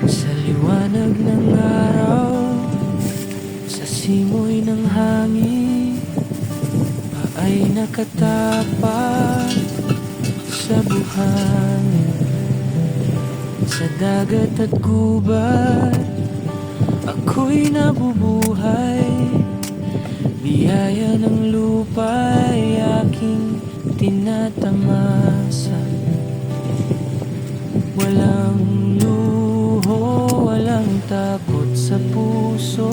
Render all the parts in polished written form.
Sa liwanag ng araw, sa simoy ng hangin, ay nakatapak sa buhangin. Sa dagat at gubat, ako'y nabubuhay. Biyaya ng lupa'y aking tinatamasa. Walang luho, walang takot sa puso,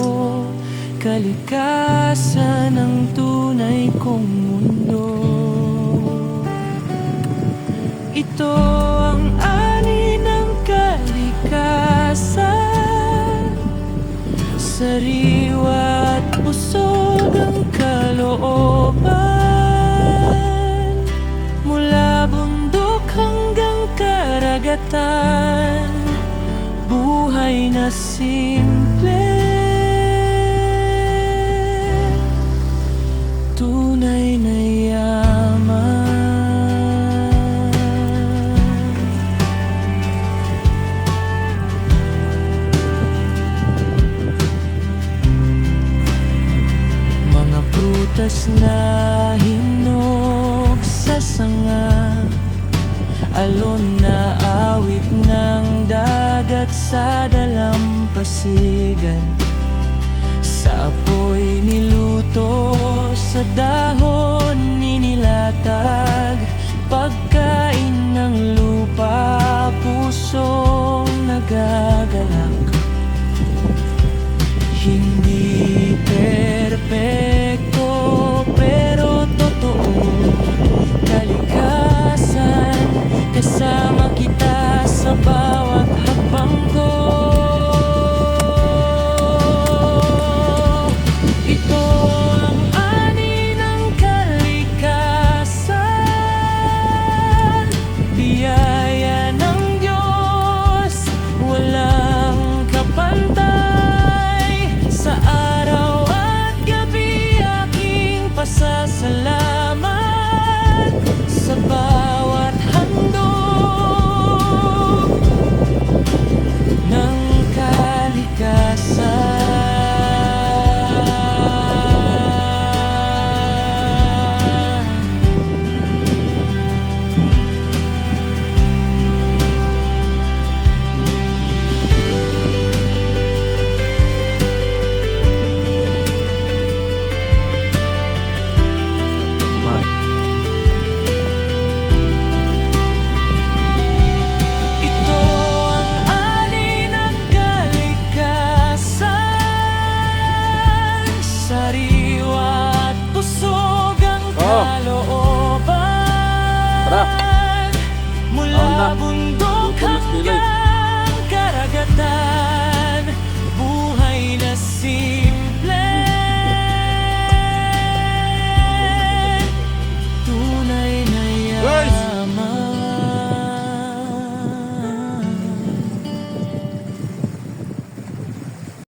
kalikasan ang tunay kong mundo. Ito ang ani ng kalikasan, sariwa at busog ang kalooban. Mula bundok hanggang karagatan, buhay na simple, tunay na yaman. Mga prutas na hinog sa sanga, alon na awit ng dagat sa dalampasigan. Sa apoy niluto, sa dahon inilatag, pagkain ng lupa, pusong nagagalak.